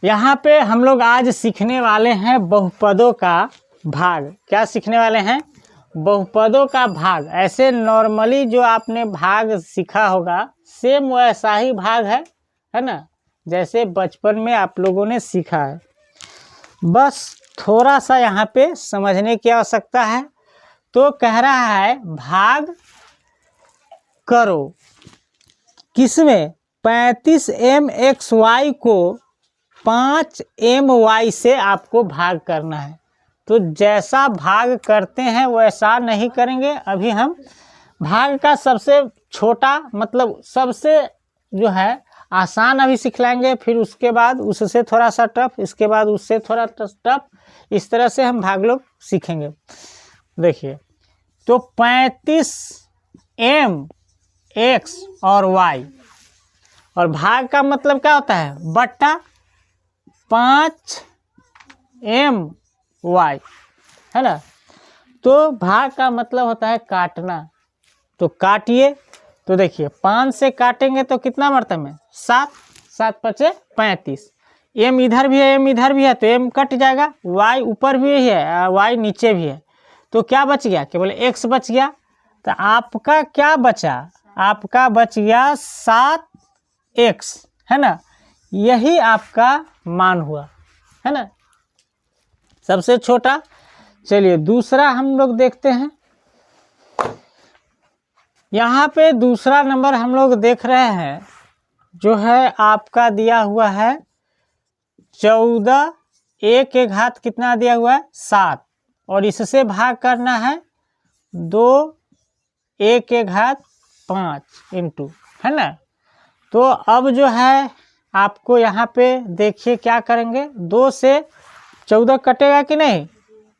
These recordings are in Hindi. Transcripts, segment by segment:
यहाँ पे हम लोग आज सीखने वाले हैं बहुपदों का भाग। क्या सीखने वाले हैं? बहुपदों का भाग। ऐसे नॉर्मली जो आपने भाग सीखा होगा सेम वैसा ही भाग है ना, जैसे बचपन में आप लोगों ने सीखा है। बस थोड़ा सा यहाँ पे समझने की आवश्यकता है। तो कह रहा है भाग करो किसमें? 35mxy को 5my से आपको भाग करना है। तो जैसा भाग करते हैं वैसा नहीं करेंगे। अभी हम भाग का सबसे छोटा मतलब सबसे जो है आसान अभी सिखलाएंगे, फिर उसके बाद उससे थोड़ा सा टफ, इसके बाद उससे थोड़ा टफ, इस तरह से हम भाग लोग सीखेंगे। देखिए, तो 35m x और y, और भाग का मतलब क्या होता है? बट्टा 5my, है ना। तो भाग का मतलब होता है काटना। तो काटिए। तो देखिए 5 से काटेंगे तो कितना मरता में? 7, 7 पचे 35। m इधर भी है, m इधर भी है, तो m कट जाएगा। y ऊपर भी है, y नीचे भी है, तो क्या बच गया? केवल x बच गया। तो आपका क्या बचा? आपका बच गया 7x, है ना। यही आपका मान हुआ, है ना, सबसे छोटा। चलिए दूसरा हम लोग देखते हैं। यहाँ पे दूसरा नंबर हम लोग देख रहे हैं, जो है आपका दिया हुआ है 14, a के घात कितना दिया हुआ है? 7, और इससे भाग करना है 2 a के घात 5 इंटू, है ना। तो अब जो है आपको यहाँ पे देखिए क्या करेंगे, 2 से 14 कटेगा कि नहीं?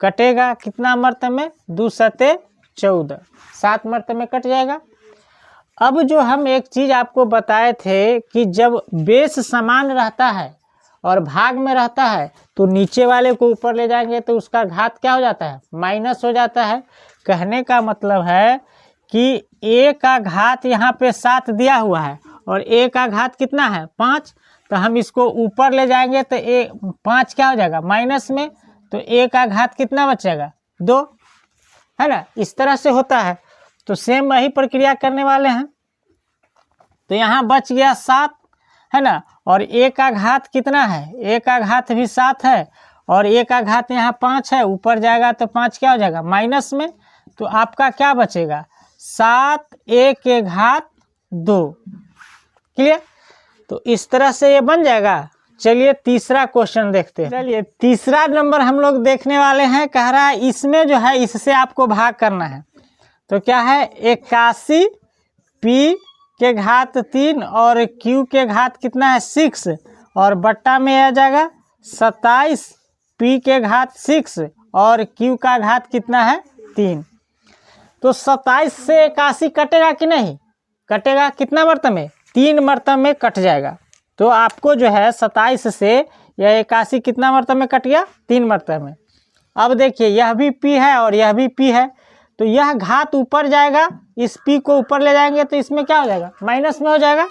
कटेगा। कितना मर्तबे में? 2 सते 14, 7 मर्तबे में कट जाएगा। अब जो हम एक चीज़ आपको बताए थे कि जब बेस समान रहता है और भाग में रहता है तो नीचे वाले को ऊपर ले जाएंगे तो उसका घात क्या हो जाता है? माइनस हो जाता है। कहने का मतलब है कि a का घात यहाँ पे 7 दिया हुआ है और a का घात कितना है? 5। तो हम इसको ऊपर ले जाएंगे तो 5 क्या हो जाएगा? माइनस में। तो a का घात कितना बचेगा? 2, है ना। इस तरह से होता है। तो सेम वही प्रक्रिया करने वाले हैं। तो यहाँ बच गया 7, है ना, और a का घात कितना है? a का घात भी 7 है और a का घात यहाँ 5 है, ऊपर जाएगा तो 5 क्या हो जाएगा? माइनस में। तो आपका क्या बचेगा? 7a के घात 2। क्लियर? तो इस तरह से ये बन जाएगा। चलिए तीसरा क्वेश्चन देखते हैं। चलिए तीसरा नंबर हम लोग देखने वाले हैं। कह रहा है इसमें जो है इससे आपको भाग करना है। तो क्या है? 81 p के घात 3 और q के घात कितना है? 6, और बट्टा में आ जाएगा 27 p के घात 6 और q का घात कितना है? 3। तो 27 से 81 कटेगा कि नहीं? कटेगा। कितना मर्तबे में? 3 मर्तबे में कट जाएगा। तो आपको जो है 27 से यह 81 कितना मर्तबे में कट गया? 3 मर्तबे में। अब देखिए यह भी p है और यह भी p है, तो यह घात ऊपर जाएगा, इस p को ऊपर ले जाएंगे तो इसमें क्या हो जाएगा? माइनस में हो जाएगा,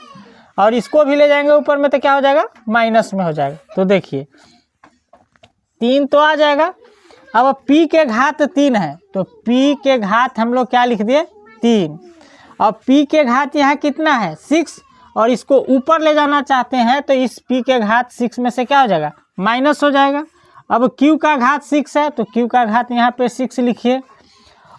और इसको भी ले जाएंगे ऊपर में तो क्या हो जाएगा? माइनस में हो जाएगा। तो देखिए 3 तो आ जाएगा। अब p के घात 3 है तो p के घात हम लोग क्या लिख दिए? 3। अब p के घात यहाँ कितना है? 6, और इसको ऊपर ले जाना चाहते हैं तो इस p के घात 6 में से क्या हो जाएगा? माइनस हो जाएगा। अब q का घात 6 है तो q का घात यहाँ पे 6 लिखिए,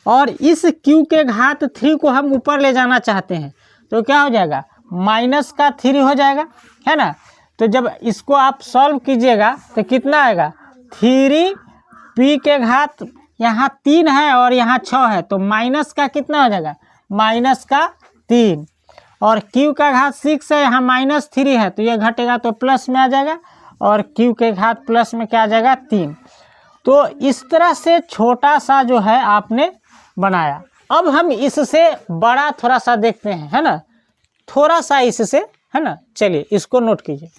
और इस q के घात 3 को हम ऊपर ले जाना चाहते हैं तो क्या हो जाएगा? माइनस का 3 हो जाएगा, है ना। तो जब इसको आप सॉल्व कीजिएगा तो कितना आएगा? 3p के घात यहाँ 3 है और यहाँ 6 है, तो माइनस का कितना हो जाएगा? माइनस का 3, और q का घात 6 है, यहाँ -3 है, तो ये घटेगा तो प्लस में आ जाएगा, और q के घात प्लस में क्या आ जाएगा? 3। तो इस तरह से छोटा सा जो है आपने बनाया। अब हम इससे बड़ा थोड़ा सा देखते हैं, है ना, थोड़ा सा इससे, है ना। चलिए इसको नोट कीजिए।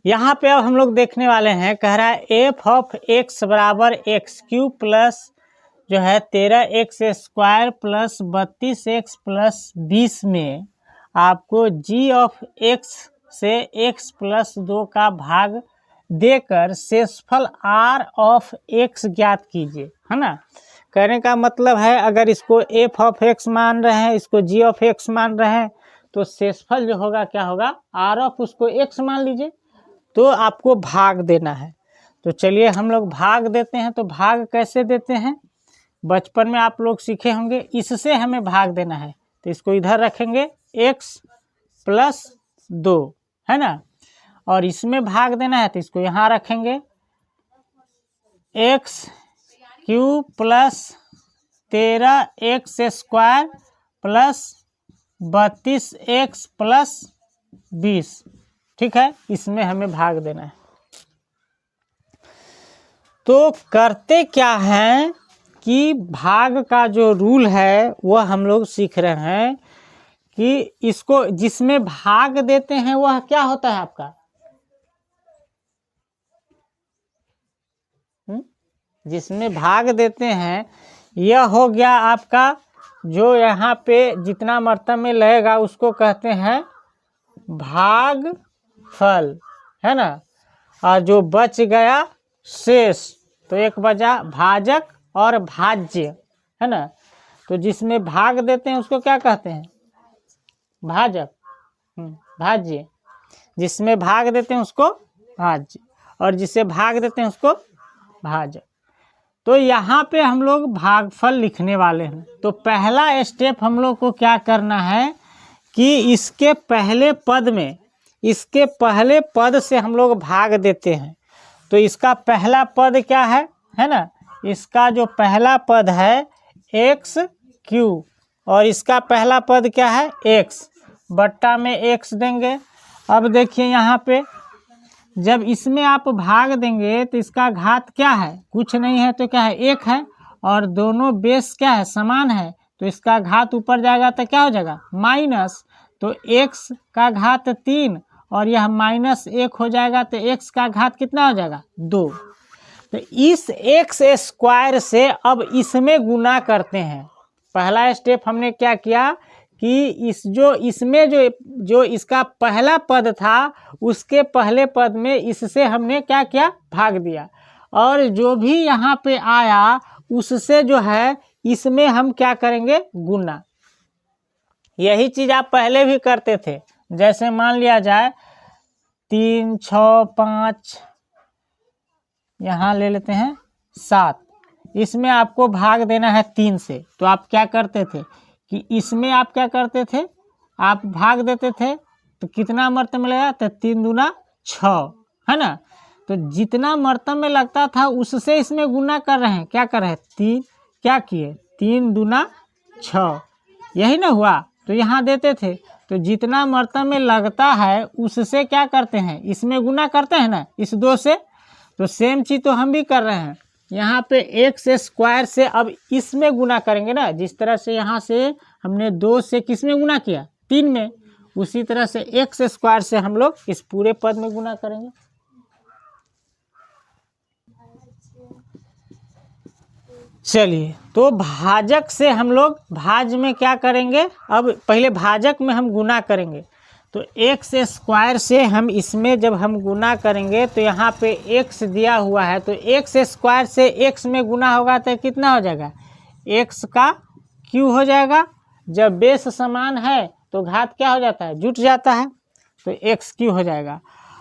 यहाँ पे अब हम लोग देखने वाले हैं। कह रहा है f ऑफ x बराबर x³ प्लस जो है 13x² प्लस 32x प्लस 20 में आपको g ऑफ x से x प्लस 2 का भाग देकर शेषफल r ऑफ x ज्ञात कीजिए, है ना। कहने का मतलब है अगर इसको f ऑफ x मान रहे हैं, इसको g ऑफ x मान रहे हैं, तो शेषफल जो होगा क्या होगा, r ऑफ उसको x मान लीजिए, तो आपको भाग देना है। तो चलिए हम लोग भाग देते हैं। तो भाग कैसे देते हैं, बचपन में आप लोग सीखे होंगे, इससे हमें भाग देना है। तो इसको इधर रखेंगे x प्लस 2, है ना, और इसमें भाग देना है तो इसको यहाँ रखेंगे x cube plus 13x square plus 32x plus 20, ठीक है, इसमें हमें भाग देना है। तो करते क्या हैं कि भाग का जो रूल है वह हम लोग सीख रहे हैं कि इसको जिसमें भाग देते हैं वह क्या होता है आपका, जिसमें भाग देते हैं यह हो गया आपका, जो यहाँ पे जितना मर्तबा में लगेगा उसको कहते हैं भागफल, है ना। और जो बच गया शेष, तो एक बचा भाजक और भाज्य, है ना। तो जिसमें भाग देते हैं उसको क्या कहते हैं, भाजक, भाज्य। जिसमें भाग देते हैं उसको भाज्य, और जिसे भाग देते हैं उसको भाजक। तो यहाँ पे हम लोग भागफल लिखने वाले हैं। तो पहला स्टेप हम लोग को क्या करना है कि इसके पहले पद में, इसके पहले पद से हम लोग भाग देते हैं। तो इसका पहला पद क्या है ना, इसका जो पहला पद है एक्स क्यू, और इसका पहला पद क्या है एक्स, बट्टा में एक्स देंगे। अब देखिए यहाँ पे जब इसमें आप भाग देंगे तो इसका घात क्या है, कुछ नहीं है तो क्या है, एक है, और दोनों बेस क्या है, समान है, तो इसका घात ऊपर जाएगा तो क्या हो जाएगा, माइनस। तो x का घात 3 और यह -1 हो जाएगा, तो x का घात कितना हो जाएगा, 2। तो इस x स्क्वायर से अब इसमें गुना करते हैं। पहला स्टेप हमने क्या किया कि इसमें जो इसका पहला पद था उसके पहले पद में इससे हमने क्या किया, भाग दिया, और जो भी यहाँ पे आया उससे जो है इसमें हम क्या करेंगे, गुना। यही चीज आप पहले भी करते थे। जैसे मान लिया जाए 3, 6, 5, यहाँ ले लेते हैं 7, इसमें आपको भाग देना है 3 से। तो आप क्या करते थे कि इसमें आप क्या करते थे, आप भाग देते थे, तो कितना मर्तबा में लगा, तो 3 दूना 6, है ना। तो जितना मर्तबा में लगता था उससे इसमें गुना कर रहे हैं, क्या कर रहे हैं, 3 क्या किए, 3 दूना 6, यही ना हुआ। तो यहाँ देते थे, तो जितना मर्तबा में लगता है उससे क्या करते हैं, इसमें गुना करते हैं ना, इस 2 से। तो सेम चीज़ तो हम भी कर रहे हैं, यहाँ पे एक्स स्क्वायर से अब इसमें गुना करेंगे ना। जिस तरह से यहाँ से हमने 2 से किस में गुना किया, 3 में, उसी तरह से एक्स स्क्वायर से हम लोग इस पूरे पद में गुना करेंगे। चलिए, तो भाजक से हम लोग भाज में क्या करेंगे, अब पहले भाजक में हम गुना करेंगे। तो एक्स स्क्वायर से हम इसमें जब हम गुना करेंगे तो यहाँ पे एक्स दिया हुआ है, तो एक्स स्क्वायर से एक्स में गुना होगा तो कितना हो जाएगा, एक्स का क्यू हो जाएगा। जब बेस समान है तो घात क्या हो जाता है, जुट जाता है, तो एक्स क्यू हो जाएगा।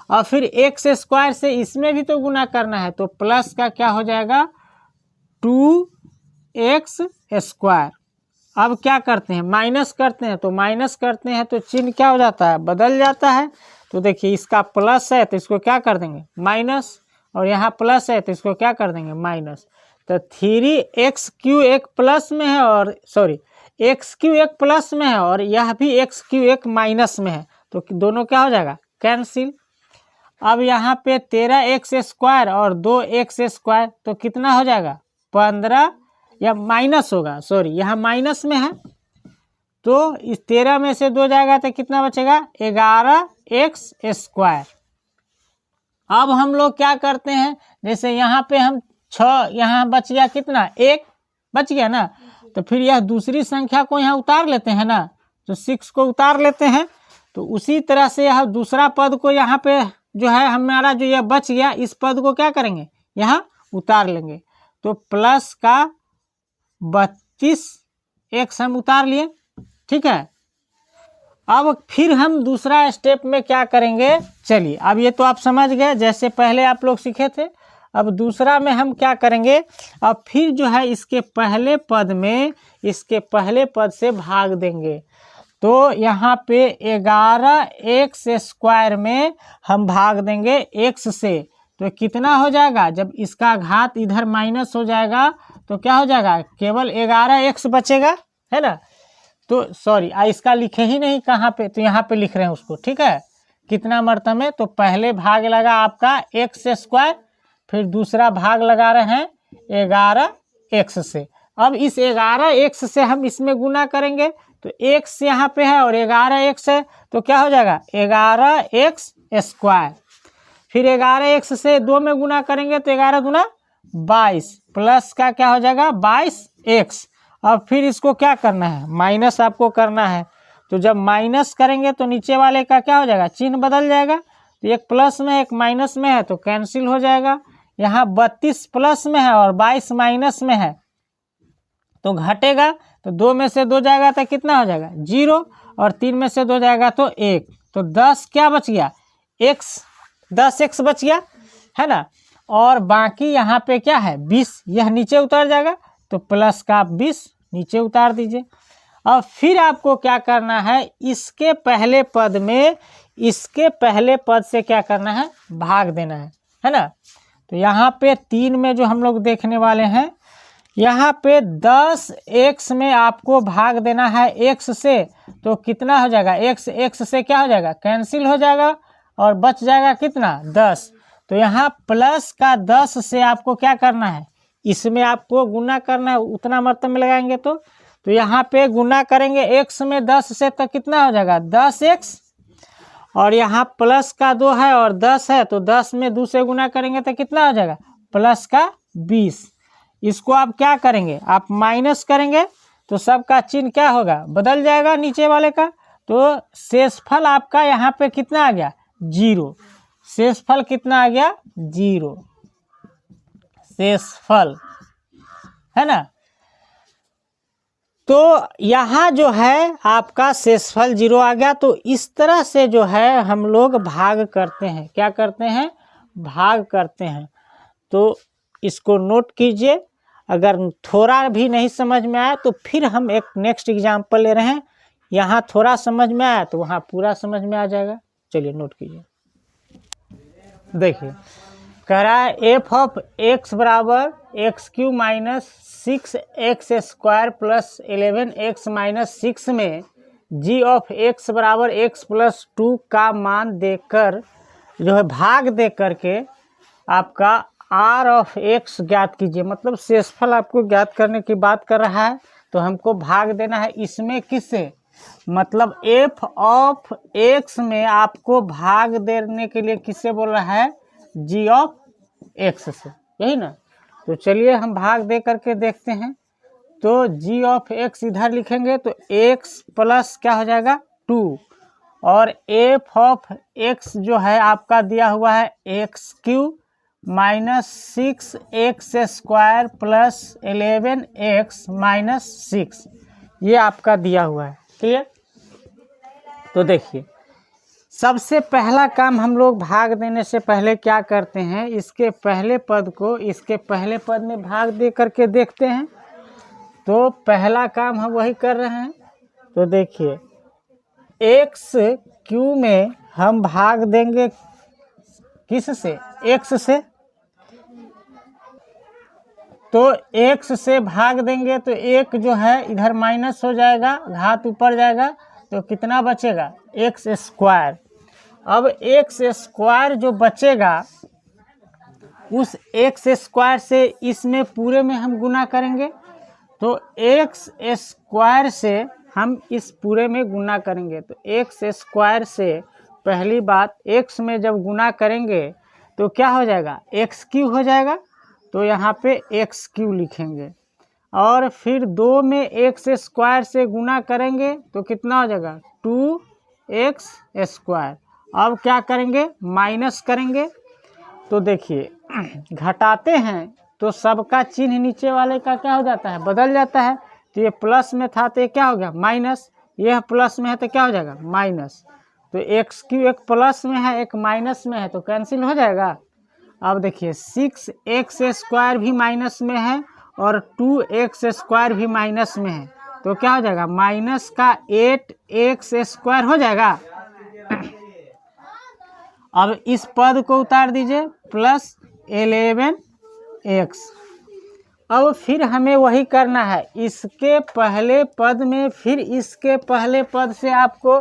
और फिर एक्स स्क्वायर से इसमें भी तो गुना करना है, तो प्लस का क्या हो जाएगा, 2x स्क्वायर। अब क्या करते हैं, माइनस करते हैं, तो माइनस करते हैं तो चिन्ह क्या हो जाता है, बदल जाता है। तो देखिए इसका प्लस है तो इसको क्या कर देंगे, माइनस, और यहाँ प्लस है तो इसको क्या कर देंगे, माइनस। तो 3x³ एक प्लस में है, और सॉरी x³ एक प्लस में है, और यह भी x³ एक माइनस में है, तो दोनों क्या हो जाएगा, कैंसिल। अब यहाँ पे 13x स्क्वायर और 2x स्क्वायर, तो कितना हो जाएगा, 15, या माइनस होगा, सॉरी यहाँ माइनस में है, तो इस 13 में से 2 जाएगा तो कितना बचेगा, 11x स्क्वायर। अब हम लोग क्या करते हैं, जैसे यहाँ पे हम 6, यहाँ बच गया कितना, 1 बच गया ना, तो फिर यह दूसरी संख्या को यहाँ उतार लेते हैं ना, तो 6 को उतार लेते हैं, तो उसी तरह से यह दूसरा पद को यहाँ पे जो है हमारा जो यह बच गया, इस पद को क्या करेंगे, यहाँ उतार लेंगे। तो प्लस का 32x हम उतार लिए, ठीक है। अब फिर हम दूसरा स्टेप में क्या करेंगे, चलिए अब ये तो आप समझ गए जैसे पहले आप लोग सीखे थे। अब दूसरा में हम क्या करेंगे, अब फिर जो है इसके पहले पद में इसके पहले पद से भाग देंगे। तो यहाँ पे 11x² में हम भाग देंगे x से, तो कितना हो जाएगा, जब इसका घात इधर माइनस हो जाएगा तो क्या हो जाएगा, केवल 11x बचेगा, है ना। तो सॉरी इसका लिखे ही नहीं कहाँ पे, तो यहाँ पे लिख रहे हैं उसको, ठीक है। कितना मर्तबा में, तो पहले भाग लगा आपका x², फिर दूसरा भाग लगा रहे हैं 11x से। अब इस 11x से हम इसमें गुना करेंगे, तो x यहाँ पे है और 11x है, तो क्या हो जाएगा 11x²। फिर 11x से 2 में गुना करेंगे तो 11 दूना 22, प्लस का क्या हो जाएगा 22x। अब फिर इसको क्या करना है, माइनस आपको करना है। तो जब माइनस करेंगे तो नीचे वाले का क्या हो जाएगा, चिन्ह बदल जाएगा। तो एक प्लस में एक माइनस में है तो कैंसिल हो जाएगा। यहाँ 32 प्लस में है और 22 माइनस में है तो घटेगा, तो 2 में से 2 जाएगा तो कितना हो जाएगा 0, और 3 में से 2 जाएगा तो 1, तो 10 क्या बच गया, x 10x बच गया, है ना। और बाकी यहाँ पे क्या है 20, यह नीचे उतर जाएगा, तो प्लस का 20 नीचे उतार दीजिए। अब फिर आपको क्या करना है, इसके पहले पद में इसके पहले पद से क्या करना है, भाग देना है ना। तो यहाँ पे 3 में जो हम लोग देखने वाले हैं, यहाँ पे 10x में आपको भाग देना है x से, तो कितना हो जाएगा, x से क्या हो जाएगा, कैंसिल हो जाएगा और बच जाएगा कितना 10। तो यहाँ प्लस का 10 से आपको क्या करना है, इसमें आपको गुना करना है, उतना मर्तबा में लगाएंगे तो यहाँ पे गुना करेंगे x में 10 से, तो कितना हो जाएगा 10x, और यहाँ प्लस का 2 है और 10 है, तो 10 में 2 से गुना करेंगे तो कितना हो जाएगा प्लस का 20। इसको आप क्या करेंगे, आप माइनस करेंगे तो सबका चिन्ह क्या होगा, बदल जाएगा नीचे वाले का। तो शेषफल आपका यहाँ पे कितना आ गया 0, शेषफल कितना आ गया 0, शेषफल, है ना। तो यहाँ जो है आपका शेषफल 0 आ गया। तो इस तरह से जो है हम लोग भाग करते हैं, क्या करते हैं, भाग करते हैं। तो इसको नोट कीजिए, अगर थोड़ा भी नहीं समझ में आया तो फिर हम एक नेक्स्ट एग्जाम्पल ले रहे हैं, यहाँ थोड़ा समझ में आया तो वहाँ पूरा समझ में आ जाएगा। चलिए नोट कीजिए, देखिए कह रहा है f ऑफ x बराबर x³ minus 6x² plus 11x minus 6 में g ऑफ x बराबर x प्लस 2 का मान देकर जो है भाग दे करके आपका r ऑफ x ज्ञात कीजिए। मतलब शेषफल आपको ज्ञात करने की बात कर रहा है, तो हमको भाग देना है इसमें किससे, मतलब f ऑफ x में आपको भाग देने के लिए किससे बोल रहा है, g ऑफ x से, यही ना। तो चलिए हम भाग दे करके देखते हैं। तो g ऑफ x इधर लिखेंगे तो x प्लस क्या हो जाएगा 2, और f ऑफ x जो है आपका दिया हुआ है x³ minus 6x² plus 11x minus 6, ये आपका दिया हुआ है, क्लियर। तो देखिए सबसे पहला काम हम लोग भाग देने से पहले क्या करते हैं, इसके पहले पद को इसके पहले पद में भाग दे करके देखते हैं। तो पहला काम हम वही कर रहे हैं। तो देखिए x³ में हम भाग देंगे किस से, x से। तो x से भाग देंगे तो एक जो है इधर माइनस हो जाएगा, घात ऊपर जाएगा, तो कितना बचेगा x²। अब x² जो बचेगा उस x² से इसमें पूरे में हम गुना करेंगे। तो x² से हम इस पूरे में गुना करेंगे। तो x² से पहली बात x में जब गुना करेंगे तो क्या हो जाएगा x³ हो जाएगा, तो यहाँ पे x³ लिखेंगे। और फिर 2 में x² से गुना करेंगे तो कितना हो जाएगा एक्स स्क्वायर। अब क्या करेंगे, माइनस करेंगे। तो देखिए घटाते हैं तो सबका चिन्ह नीचे वाले का क्या हो जाता है, बदल जाता है। तो ये प्लस में था तो ये क्या हो गया, माइनस। यह प्लस में है तो क्या हो जाएगा, माइनस। तो एक्स क्यू एक प्लस में है एक माइनस में है तो कैंसिल हो जाएगा। अब देखिए 6x² भी माइनस में है और 2x² भी माइनस में है तो क्या हो जाएगा, माइनस का 8x² हो जाएगा। अब इस पद को उतार दीजिए, प्लस 11x। अब फिर हमें वही करना है, इसके पहले पद में फिर इसके पहले पद से आपको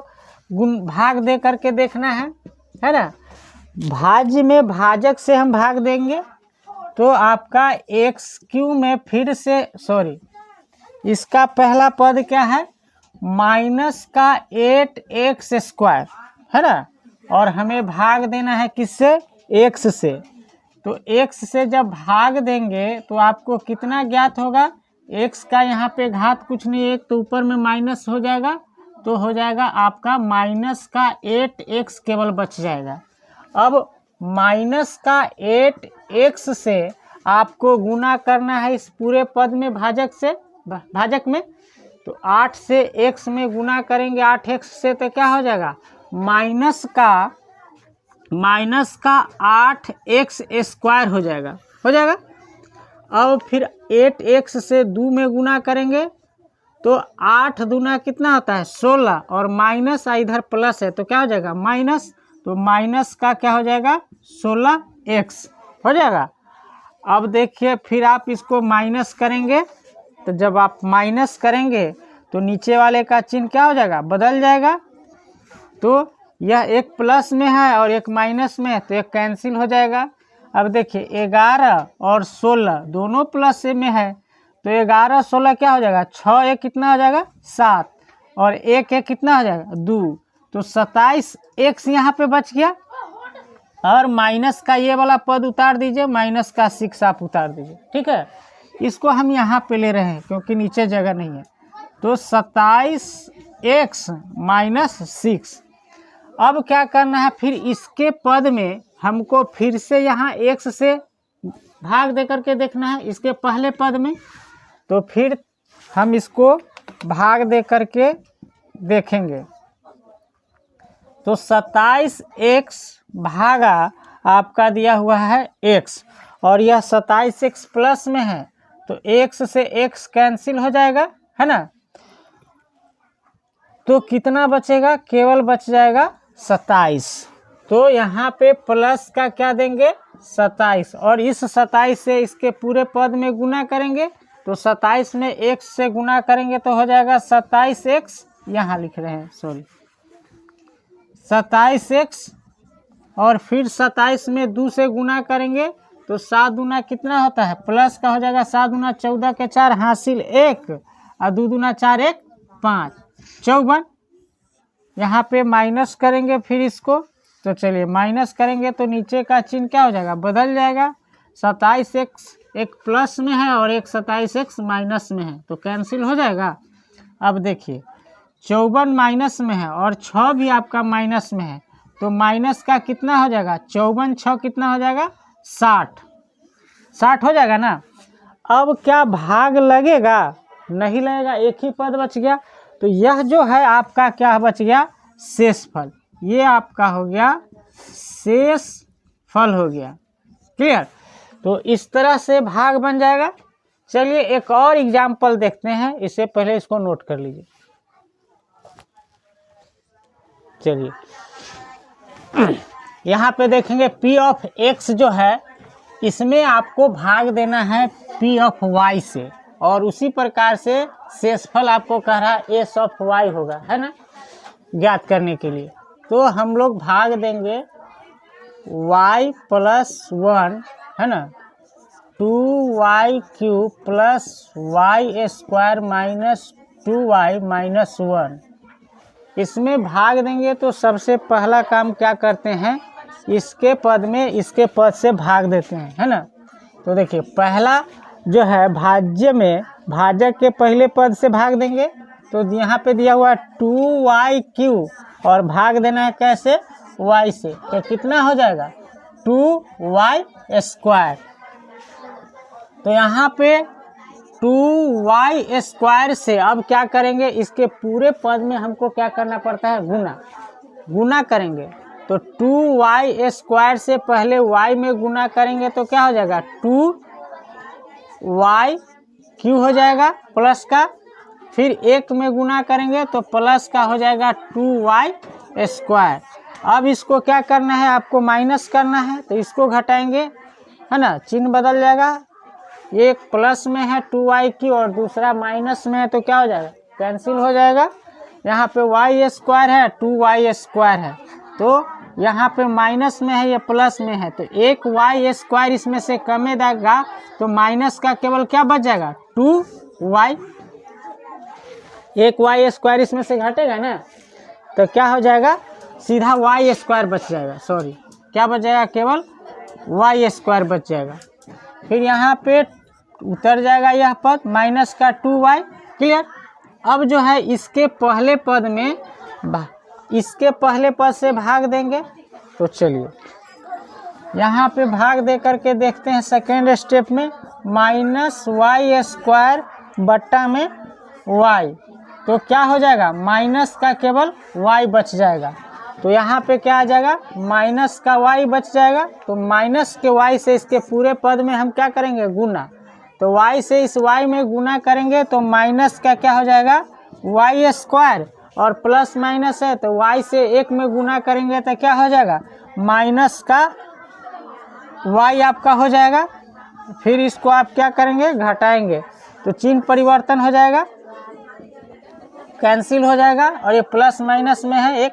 गुण भाग दे करके देखना है ना। भाज्य में भाजक से हम भाग देंगे तो आपका xq में फिर से इसका पहला पद क्या है, माइनस का 8x² है ना। और हमें भाग देना है किससे, x से। तो x से जब भाग देंगे तो आपको कितना ज्ञात होगा, x का यहाँ पे घात कुछ नहीं है, एक तो ऊपर में माइनस हो जाएगा तो हो जाएगा आपका माइनस का 8x केवल बच जाएगा। अब माइनस का 8x से आपको गुना करना है इस पूरे पद में भाजक में। तो 8 से x में गुना करेंगे 8x से तो क्या हो जाएगा, माइनस का 8x² हो जाएगा। अब फिर 8x से 2 में गुना करेंगे तो 8 दूना कितना होता है, 16 और माइनस इधर प्लस है तो क्या हो जाएगा, माइनस। तो माइनस का क्या हो जाएगा, 16x हो जाएगा। अब देखिए फिर आप इसको माइनस करेंगे तो जब आप माइनस करेंगे तो नीचे वाले का चिन्ह क्या हो जाएगा, बदल जाएगा। तो यह एक प्लस में है और एक माइनस में है तो एक कैंसिल हो जाएगा। अब देखिए 11 और 16 दोनों प्लस में है तो 11 16 क्या हो जाएगा, 6 एक कितना हो जाएगा, 7 और एक कितना हो जाएगा, 2। तो 27x यहाँ पे बच गया। और माइनस का ये वाला पद उतार दीजिए, माइनस का 6 आप उतार दीजिए, ठीक है। इसको हम यहाँ पे ले रहे हैं क्योंकि नीचे जगह नहीं है। तो 27x - 6। अब क्या करना है, फिर इसके पद में हमको फिर से यहाँ x से भाग दे करके देखना है इसके पहले पद में। तो फिर हम इसको भाग दे करके देखेंगे तो 27x भागा आपका दिया हुआ है x और यह 27x प्लस में है तो x से x कैंसिल हो जाएगा, है ना। तो कितना बचेगा, केवल बच जाएगा 27। तो यहाँ पे प्लस का क्या देंगे, 27 और इस 27 से इसके पूरे पद में गुना करेंगे तो 27 में x से गुना करेंगे तो हो जाएगा 27x, यहाँ लिख रहे हैं 27x और फिर 27 में 2 से गुना करेंगे तो 7 दूना कितना होता है, प्लस का हो जाएगा 7 दूना 14 के 4 हासिल 1 और 2 दूना 4 1 5 54। यहाँ पे माइनस करेंगे फिर इसको तो चलिए माइनस करेंगे तो नीचे का चिन्ह क्या हो जाएगा, बदल जाएगा। 27x एक प्लस में है और एक 27x माइनस में है तो कैंसिल हो जाएगा। अब देखिए 54 माइनस में है और 6 भी आपका माइनस में है तो माइनस का कितना हो जाएगा, 54 6 कितना हो जाएगा, 60 हो जाएगा ना। अब क्या भाग लगेगा, नहीं लगेगा, एक ही पद बच गया। तो यह जो है आपका क्या बच गया, शेषफल। ये आपका हो गया शेषफल हो गया, क्लियर। तो इस तरह से भाग बन जाएगा। चलिए एक और एग्जाम्पल देखते हैं, इससे पहले इसको नोट कर लीजिए। चलिए यहाँ पे देखेंगे P ऑफ x जो है इसमें आपको भाग देना है P ऑफ y से और उसी प्रकार से शेषफल आपको कह रहा है S ऑफ y होगा, है ना, ज्ञात करने के लिए। तो हम लोग भाग देंगे y + 1, है ना, 2y³ + y² - 2y - 1। इसमें भाग देंगे तो सबसे पहला काम क्या करते हैं, इसके पद में इसके पद से भाग देते हैं, है ना। तो देखिए पहला जो है भाज्य में भाजक के पहले पद से भाग देंगे तो यहाँ पे दिया हुआ 2y³ और भाग देना है कैसे, y से। तो कितना हो जाएगा 2y²। तो यहाँ पे 2y² से अब क्या करेंगे, इसके पूरे पद में हमको क्या करना पड़ता है, गुना करेंगे। तो 2y² से पहले y में गुना करेंगे तो क्या हो जाएगा 2y³ हो जाएगा प्लस का, फिर 1 में गुना करेंगे तो प्लस का हो जाएगा 2y²। अब इसको क्या करना है, आपको माइनस करना है, तो इसको घटाएंगे, है ना, चिन्ह बदल जाएगा। एक प्लस में है 2y की और दूसरा माइनस में है, तो क्या हो जाएगा, कैंसिल हो जाएगा। यहाँ पे y² है, 2y² है, तो यहाँ पे माइनस में है, ये प्लस में है, तो एक y² इसमें से कमे देगा, तो माइनस का केवल क्या बच जाएगा 2y। एक y² इसमें से घटेगा ना, तो क्या हो जाएगा, सीधा y² बच जाएगा, सॉरी क्या बच जाएगा, केवल y² बच जाएगा। फिर यहाँ पे उतर जाएगा यह पद माइनस का 2y। क्लियर। अब जो है इसके पहले पद में इसके पहले पद से भाग देंगे। तो चलिए यहाँ पे भाग दे करके देखते हैं सेकेंड स्टेप में, -y² बट्टा में y, तो क्या हो जाएगा, माइनस का केवल y बच जाएगा। तो यहाँ पे क्या आ जाएगा, माइनस का y बच जाएगा। तो माइनस के y से इसके पूरे पद में हम क्या करेंगे, गुना। तो y से इस y में गुना करेंगे तो माइनस का क्या हो जाएगा y², और प्लस माइनस है तो y से 1 में गुना करेंगे तो क्या हो जाएगा, माइनस का y आपका हो जाएगा। फिर इसको आप क्या करेंगे, घटाएंगे, तो चिन्ह परिवर्तन हो जाएगा, कैंसिल हो जाएगा, और ये प्लस माइनस में है एक,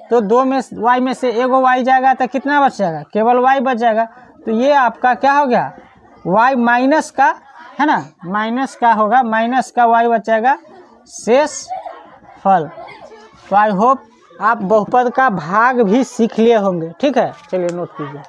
तो 2 में y में से एगो y जाएगा तो कितना बच जाएगा, केवल y बच जाएगा। तो ये आपका क्या हो गया, y माइनस का, है ना, माइनस का होगा, माइनस का y बचेगा शेष फल। तो आई होप आप बहुपद का भाग भी सीख लिए होंगे। ठीक है, चलिए नोट कीजिए।